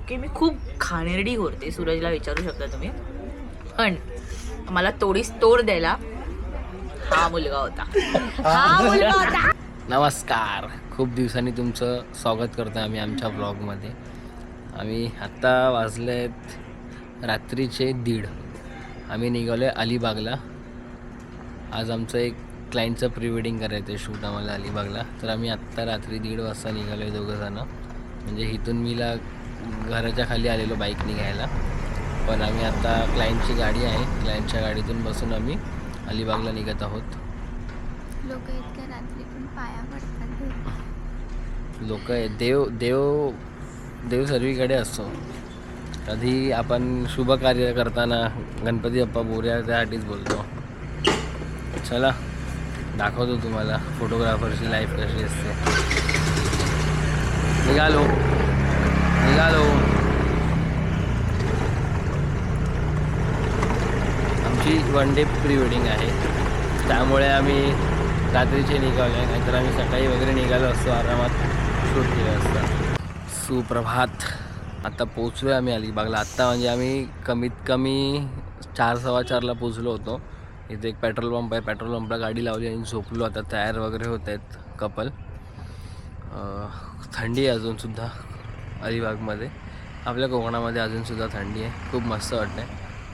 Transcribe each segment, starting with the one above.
Okay, मी खूप घाणेरडी होते, सूरजला विचारू शकता तुम्ही, पण मला तोडीस तोड द्यायला हा मुलगा होता. नमस्कार, खूप दिवसांनी तुमचं स्वागत करतो आम्ही आमच्या ब्लॉगमध्ये. आम्ही आत्ता वाजलेत रात्रीचे 1:30. आम्ही निघालो आहे अलिबागला. आज आमचं एक क्लायंटचं प्री वेडिंग करायचं आहे, शूट आम्हाला अलिबागला. तर आम्ही आत्ता रात्री 1:30 वाजता निघालो आहे दोघंजणं. म्हणजे इथून मीला घराच्या खाली आलेलो बाईकने घ्यायला, पण आम्ही आता क्लायंटची गाडी आहे, क्लायंटच्या गाडीतून बसून आम्ही अलिबागला निघत आहोत. लोक इतक्या रात्री पण पाया पडतात. लोक देव देव देव सर्वीकडे असतो. कधी आपण शुभ कार्य करताना गणपती बाप्पा बोऱ्या त्यासाठीच बोलतो. चला दाखवतो तुम्हाला फोटोग्राफरची लाईफ कशी असते. निघालो. आमची 1 डे प्री वेडिंग आहे, त्यामुळे आम्ही रात्रीचे निघालो आहे, नाहीतर आम्ही सकाळी वगैरे निघालो असतो, आरामात शूट केलं असतं. सुप्रभात. आता पोचलो आहे आम्ही अलिबागला. आत्ता म्हणजे आम्ही कमीत कमी 4:15ला पोचलो होतो. इथे एक पेट्रोल पंप आहे, पेट्रोल पंपला गाडी लावली आणि झोपलो. आता तयार वगैरे होत आहेत कपल. थंडी आहे अजूनसुद्धा अलिबागमध्ये, आपल्या कोकणामध्ये अजूनसुद्धा थंडी आहे. खूप मस्त वाटतं आहे.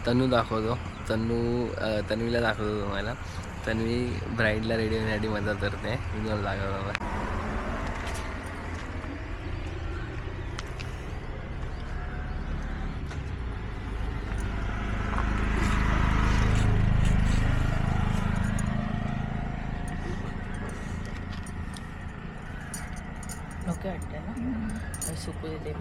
तन्वीला दाखवतो तुम्हाला. तन्वी ब्राईडला रेडी होण्यासाठी मदत करते. मी तुम्हाला दाखवतो. ओके वाटतंय ना, सुकू देते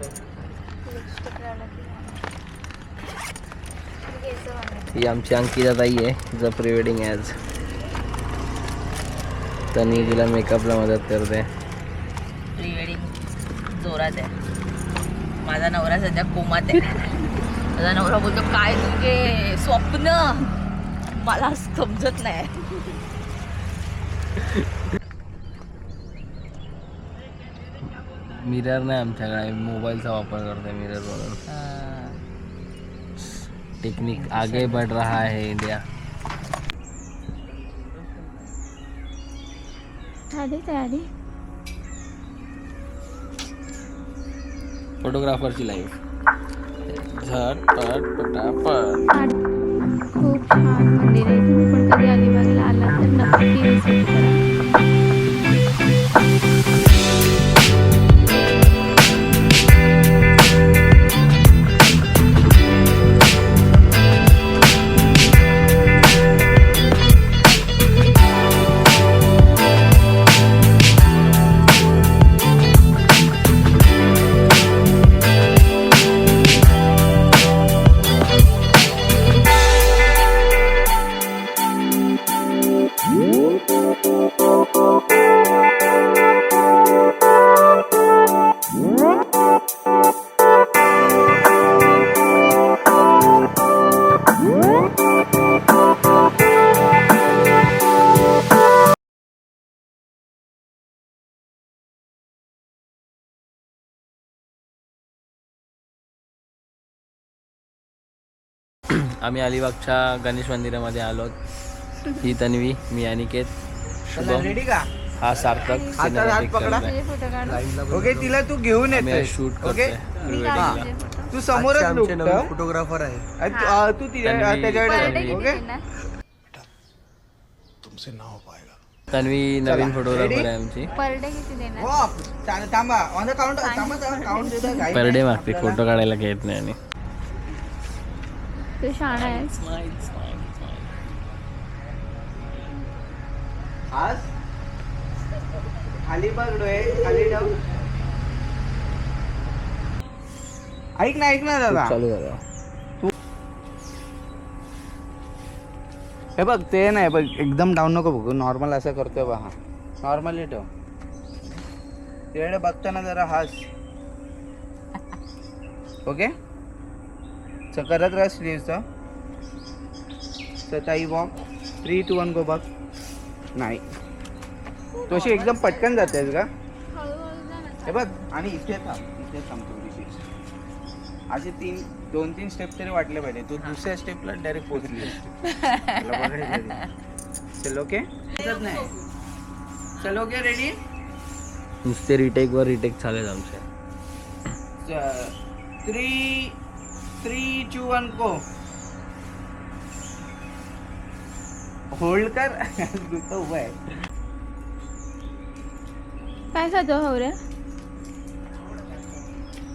ही आमची अंकिता ताई आहे, तिचं प्री वेडिंग आहे आज. तन्वी तिला मेकअपला मदत करते. प्री वेडिंग जोरात आहे. माझा नवरा सध्या कोमात आहे. माझा नवरा बोलतो काय तुझे स्वप्न, मला समजत नाही. मिरर नाही आमच्याकडे, मोबाईलचा वापर करते मिरर म्हणून. टेक्निक आगे बढ़ रहा है इंडिया. तयारी फोटोग्राफरची लाईफ झटपट पटापट. खूप छान मंदिर आहे. तुम्ही पण कधी अलिबागला आला तर नक्की विजिट करा. आम्ही अलिबागच्या गणेश मंदिरामध्ये आलो. ही तन्वी, मी अनिकेत, शुभम, हा सार्थक. ओके, तिला तू घेऊन येते शूट ओके. करतोय. तू समोरच फोटोग्राफर आहे. तू त्याच्याकडे ओके. तुमसे ना हो पाएगा. तन्वी नवीन फोटोग्राफर आहे आमची. पर डे किती देणार? हो थांबा, ऑन द काउंट. काउंट देतो काय. पर डे मागते, फोटो काढायला घेत नाही. आणि तू शाळा आहेस. आज खाली बघलोय, खाली ठेव. ऐक ना दादा, चालू झालं. हे बघ ते नाही बघ, एकदम डाऊन नको बघू, नॉर्मल असं करतोय बघ. हा नॉर्मली ठेव. तिकडे बघताना जरा हास. ओके, करत राहा स्लीव्हचं. ताई वॉक 3, 2, 1 गो. बघ नाही तू अशी एकदम पटकन जातेस का. हे बघ, आणि इथे थांब थोडीशी. असे 2-3 स्टेप तरी वाटले पाहिजे. तू दुसऱ्या स्टेपला डायरेक्ट पोहोचली चल ओके नाही. चल ओके रेडी. नुसते रिटेकवर रिटेक चालू आहेत आमचे. 3, 2, 1 गो. होल्ड कर. नुसतं उभं आहे. काय खातो हवऱ्या?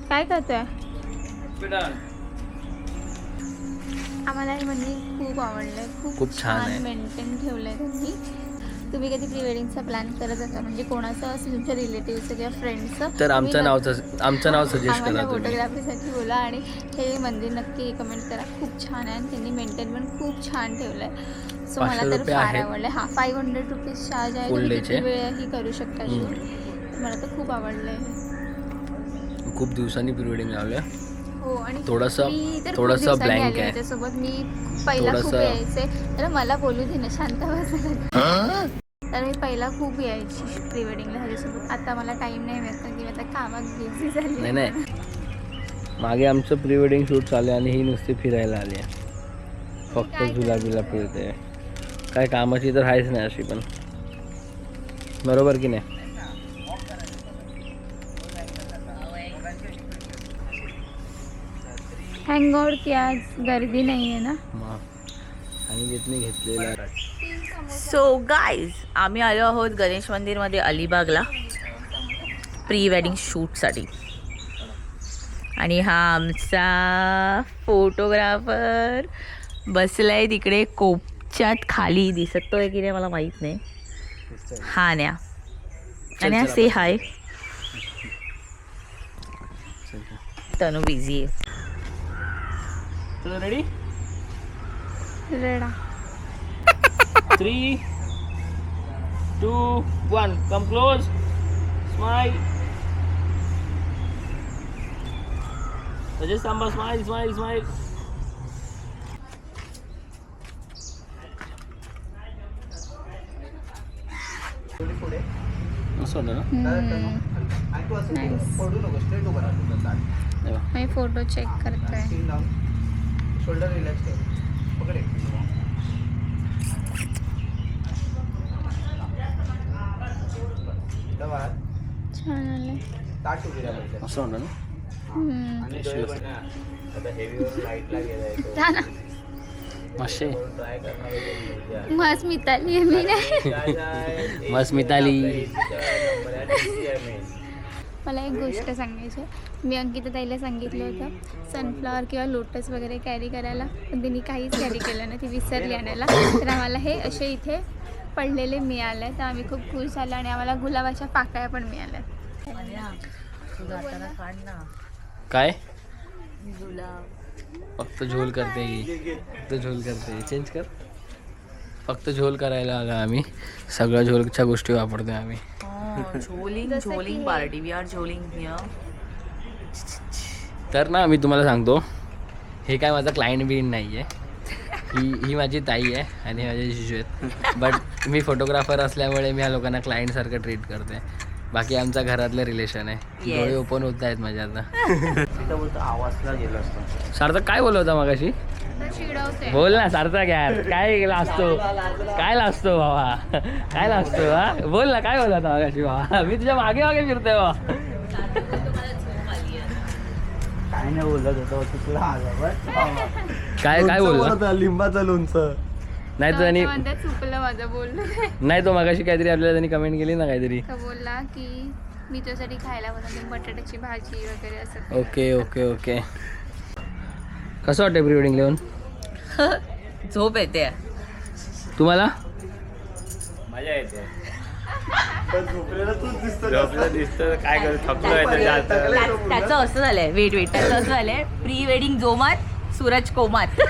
काय खातोय? आम्हाला हे मंदिर खूप आवडलंय. खूप छान आहे. मेंटेन ठेवलंय त्यांनी. तुम्ही कधी प्री वेडिंगचा प्लॅन करत असाल म्हणजे कोणाचं असेल तुमच्या रिलेटिव्हचं किंवा फ्रेंड्सचं तर आमचं नाव सजेस्ट करा तुम्ही. फोटोग्राफीसाठी बोला आणि हे मंदिर नक्की रिकमेंड करा. खूप छान आहे आणि त्यांनी मेंटेन पण खूप छान ठेवलं आहे. सो मला तर फार आवडलं. 500 रुपीज चार्ज आहे. तुम्ही किती वेळही करू शकता शूट. मला तर खूप आवडलं आहे. खूप दिवसांनी प्री वेडिंग लावल्या. हो आणि थोडंसं ब्लँक आहे त्याच्यासोबत. मी पहिला खूप यायचे तर मला बोलू दे ना, शांत बसायला. तर मी पहिला खूप यायची प्री वेडिंगला ह्याच्यासोबत. आता मला टाइम नाही मिळत की आता कामात बिझी झाली. नाही मागे आमचं प्री वेडिंग शूट चालू आहे आणि ही नुसती फिरायला आली आहे. फक्त झुला फिरते. काय कामाची तर आहेच नाही अशी पण. बरोबर की नाही? थँक की आज गर्दी नाही आहे ना. आणि जितनी घेतलेला. सो गाईज आम्ही आलो आहोत गणेश मंदिरमध्ये अलिबागला प्री वेडिंग शूटसाठी. आणि हा आमचा फोटोग्राफर बसलाय तिकडे कोपच्यात खाली. दिसतोय की नाही मला माहीत नाही. हा न्या आणि हा से हाय. तनु बिझी आहे. रेडी? रेडा. 3, 2, 1 come close. Smile. Samba smile. असं ना. मी फोटो चेक करतोय. शोल्डर रिलॅक्स कर. पकड एक. छान आलंय. ताट उभी राहायचं. असं होतं ना. आणि आता हेवीवर लाईटला गेलाय छान. मासे मस्त मिताली मी नाही. मस्त मिताली. मला एक गोष्ट सांगायची आहे. मी अंकिता ताईला सांगितलं होतं सनफ्लॉवर किंवा लोटस वगैरे कॅरी करायला, पण तिने काहीच कॅरी केलं नाही. ती विसरली आणायला. तर आम्हाला हे असे इथे पडलेले मिळाले. तर आम्ही खूप खुश झालो आणि आम्हाला गुलाबाच्या पाकळ्या पण मिळाल्या. काय फक्त झोल करते ही. फक्त झोल करते. चेंज कर. फक्त झोल करायला आला आम्ही. सगळ्या झोलच्या गोष्टी वापरतोय आम्ही. झोलिंग पार्टी. वी आर झोलिंग हियर. तर ना मी तुम्हाला सांगतो, हे काय माझा क्लायंट बिन नाही आहे. ही माझी ताई आहे आणि माझे शिशू आहेत. बट मी फोटोग्राफर असल्यामुळे मी ह्या लोकांना क्लायंटसारखं ट्रीट करते. बाकी आमचा घरातलं रिलेशन आहे. डोळे ओपन होत आहेत माझ्या आता. बोलतो आवाजला गेलो असतो. सार्थक काय बोलत होता मगाशी? बोल ना सार्थक यार. काय लाजतो बाबा? काय लाजतो हा? बोल ना काय बोलत होता मगाशी बाबा? मी तुझ्या मागे फिरतोय बाबा. काय नाही बोलत होतो. चुकला काय बोलला? लिंबाचं लोणचं. नाही तर त्यांनी चुकलं माझं बोलणं. नाही तो मगाशी काहीतरी आपल्याला त्यांनी कमेंट केली ना काहीतरी. बोलला की मी तुझ्यासाठी खायला बनवते बटाट्याची भाजी वगैरे असं. ओके. कसं वाटतं प्री वेडिंग लिहून? झोप येते तुम्हाला? मजा येते. झोपलेलं दिसतं. काय करू त्याचं असं झालंय. वेट त्याचं असं झालंय. प्री वेडिंग जोमात, सूरज कोमात.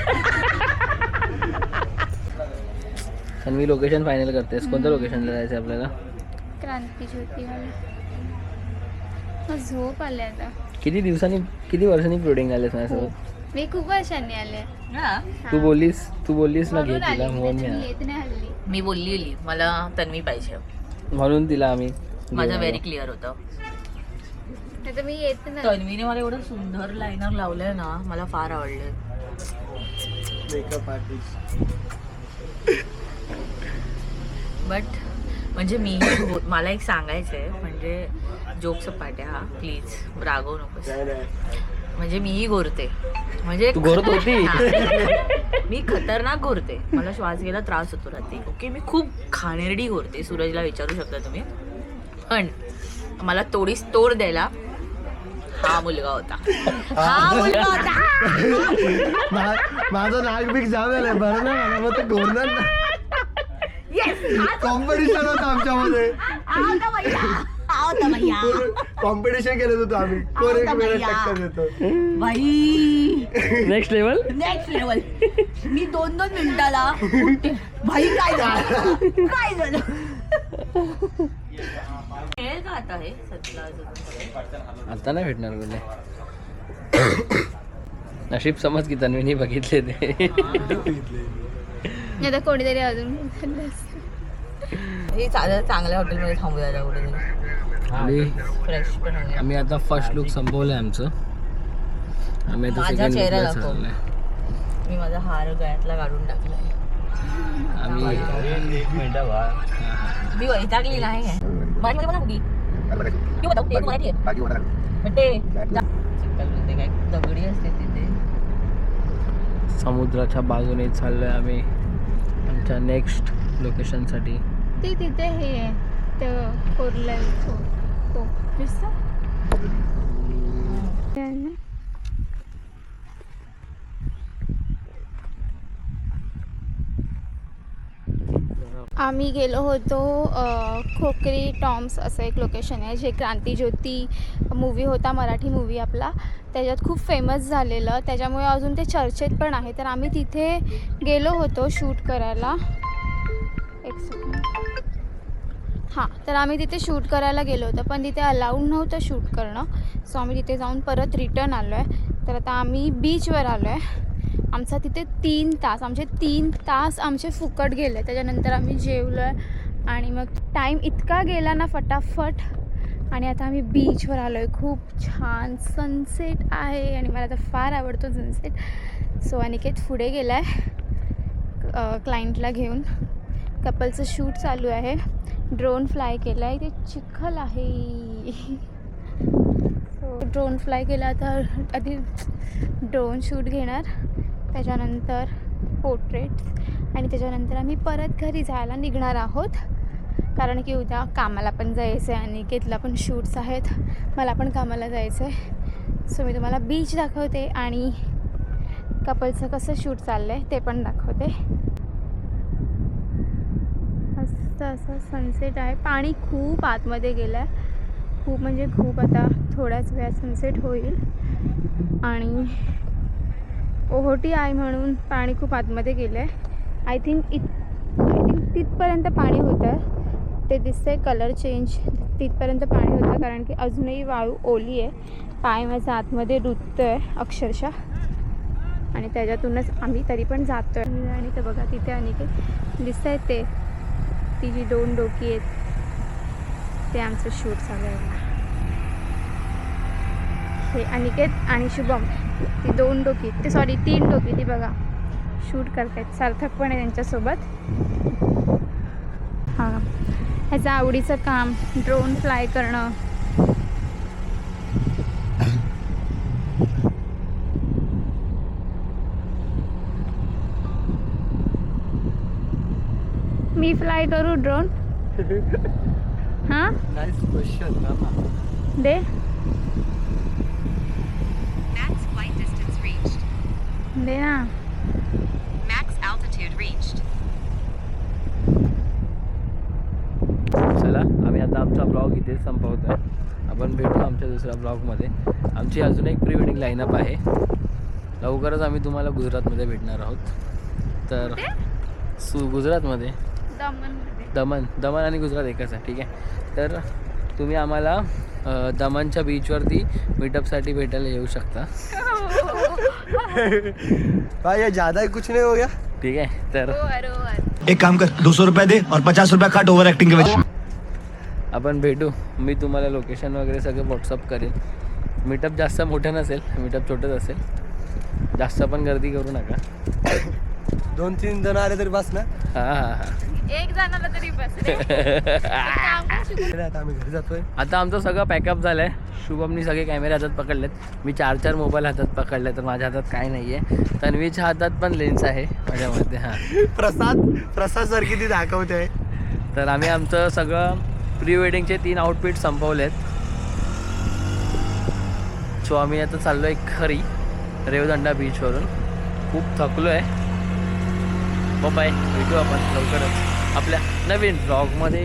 मी लोकेशन फायनल करतेस. कोणत्या लोकेशनला जायचं आपल्याला? क्रांती ज्योतिवाला. झोप आले आता. किती वर्षांनी प्री वेडिंग आलेस माझ्यासोबत? मी खूप वर्षांनी आले. तू बोललीस ना घे तिला. मी बोललेली मला तन्वी पाहिजे म्हणून तिला आम्ही माझं व्हेरी क्लिअर होतं. तर तर मी येत नाही. तन्वीने मला एवढं सुंदर लायनर लावलंय ना, मला फार आवडले. Makeup artist. बट म्हणजे मी मला एक सांगायचं आहे, म्हणजे जोक सपाट आहे हा, प्लीज रागवू नकोस. म्हणजे मीही गोरते, म्हणजे तू गोरत होती? मी खतरनाक गोरते, मला श्वास घ्यायला त्रास होतो रात्री. ओके, मी खूप घाणेरडी गोरते, सूरजला विचारू शकता तुम्ही. पण मला तोडीस तोड द्यायला हा मुलगा होता. हा मुलगा होता. माझं नाक बीक जाम झालंय बरं ना, मला मग ते गोरणार ना. कॉम्पिटिशन होतं आमच्यामध्ये, कॉम्पिटिशन केलं होतं आम्ही, कोण एक वेळेस टक्कर देतो. भाई नेक्स्ट लेवल. Next level. मी 2-2 मिनिटाला उठते. भाई काय झालं, काय झालं. मिळेल का आता हे सतला अजून? आता नाही भेटणार बोलले. नशीब समज की तन्वीने बघितले ते. आता कोणीतरी अजून खाल्लं असतं. हे चांगल्या हॉटेलमध्ये थांबूया आता कुठेतरी, आणि फ्रेश पण होऊया. आम्ही आता फर्स्ट लुक संपवलंय आमचं. आम्ही आता माझा सेकंड चेहरा लुकला दाखव. चाललोय. मी माझा हार गळ्यातला काढून टाकलाय. आम्ही मी वैतागली नाही आहे. मराठीमध्ये बोला कुठे किंवा ते मराठी आहे, पण ते चिकल बोलते काय दगडी असते तिथे. समुद्राच्या बाजूने चाललोय आम्ही आमच्या नेक्स्ट लोकेशनसाठी. ते तिथे हे आहे, ते कोरलंय तो दिसतं? ते आहे ना? आम्ही गेलो होतो खोकरी टॉम्स असं एक लोकेशन आहे, जे क्रांतीज्योती मूवी होता, मराठी मूवी आपला, त्याच्यात खूप फेमस झालेलं, त्याच्यामुळे अजून ते चर्चेत पण आहे. तर आम्ही तिथे गेलो होतो शूट करायला. एक सेकंड. हां, तर आम्ही तिथे शूट करायला गेलो होतो, पण तिथे अलाउड नव्हतं शूट करणं. सो आम्ही तिथे जाऊन परत रिटर्न आलो आहे. तर आता आम्ही बीचवर आलो आहे. आमचा तिथे 3 तास, आमचे 3 तास आमचे फुकट गेले. त्याच्यानंतर आम्ही जेवलो आहे आणि मग टाईम इतका गेला ना फटाफट. आणि आता आम्ही बीचवर आलो आहे. खूप छान सनसेट आहे आणि मला तर फार आवडतो सनसेट. सो अनिकेत पुढे गेला आहे क्लायंटला घेऊन. कपलचं शूट चालू आहे. ड्रोन फ्लाय केला आहे. ते चिखल आहे. सो ड्रोन फ्लाय केला तर आधी ड्रोन शूट घेणार, त्याच्यानंतर पोर्ट्रेट्स आणि त्याच्यानंतर आम्ही परत घरी जायला निघणार आहोत. कारण की उद्या कामाला पण जायचं आहे, अनिकेतला पण शूट्स आहेत, मला पण कामाला जायचं आहे. सो मी तुम्हाला बीच दाखवते आणि कपलचं कसं शूट चाललं आहे ते पण दाखवते. मस्त असं सनसेट आहे. पाणी खूप आतमध्ये गेलं आहे, खूप म्हणजे खूप. आता थोड्याच वेळात सनसेट होईल आणि ओहोटी आहे म्हणून पाणी खूप आतमध्ये गेलं आहे. आय थिंक तिथपर्यंत पाणी होतं, ते दिसतंय कलर चेंज, तिथपर्यंत पाणी होतं. कारण की अजूनही वाळू ओली आहे. पाय माझा आतमध्ये रुततो आहे अक्षरशः आणि त्याच्यातूनच आम्ही तरी पण जातो आहे. आणि ते बघा तिथे अनिकेत दिसत आहेत, ते ती जी 2 डोकी आहेत ते आमचं शूट चालू आहे. हे अनिकेत आणि शुभम, ती 2 डोकी, ते सॉरी 3 डोकी, ती बघा शूट करतायत. सार्थक पण आहे त्यांच्यासोबत. हां, ह्याचं आवडीचं काम ड्रोन फ्लाय करणं. मी फ्लाय करू ड्रोन? हां नाईस क्वेश्चन. दे. Max flight distance reached. दे ना. Max altitude reached. चला, आम्ही आता आमचा ब्लॉग इथेच संपवतो आहे. आपण भेटू आमच्या दुसऱ्या ब्लॉगमध्ये. आमची अजून एक प्री वेडिंग लाईनअप आहे. लवकरच आम्ही तुम्हाला गुजरातमध्ये भेटणार आहोत. तर गुजरातमध्ये दमन आणि गुजरात एकच आहे, ठीक आहे. तर तुम्ही आम्हाला दमनच्या बीचवरती मीटअपसाठी भेटायला येऊ शकता. भाई ये ज्यादा ही कुछ नहीं हो गया. ठीक आहे. तर एक काम कर 200 रुपए दे और 50 रुपया काट ओवर एक्टिंग के वजह. आपण भेटू. मी तुम्हाला लोकेशन वगैरे सगळं व्हॉट्सअप करेन. मीटअप जास्त मोठं नसेल, मीटअप छोटंच असेल. जास्त पण गर्दी करू नका. 2-3 जण आले तरी बस ना. हां हां हां. एक जणाला तरी बस रे. आता आम्ही घरी जातोय. आता आमचं सगळं पॅकअप झालं आहे. शुभमनी सगळे कॅमेरे हातात पकडलेत. मी 4 मोबाईल हातात पकडले, तर माझ्या हातात काय नाही आहे. तन्वीच्या हातात पण लेन्स आहे माझ्यामध्ये. हां, प्रसाद सारखी ती दाखवते. तर आम्ही आमचं सगळं प्री वेडिंगचे 3 आउटफिट संपवलेत. सो आम्ही आता चाललो आहे खरी रेवदंडा बीचवरून. खूप थकलो आहे. बाय, भेटू आपण लवकरच आपल्या नवीन ब्लॉगमध्ये.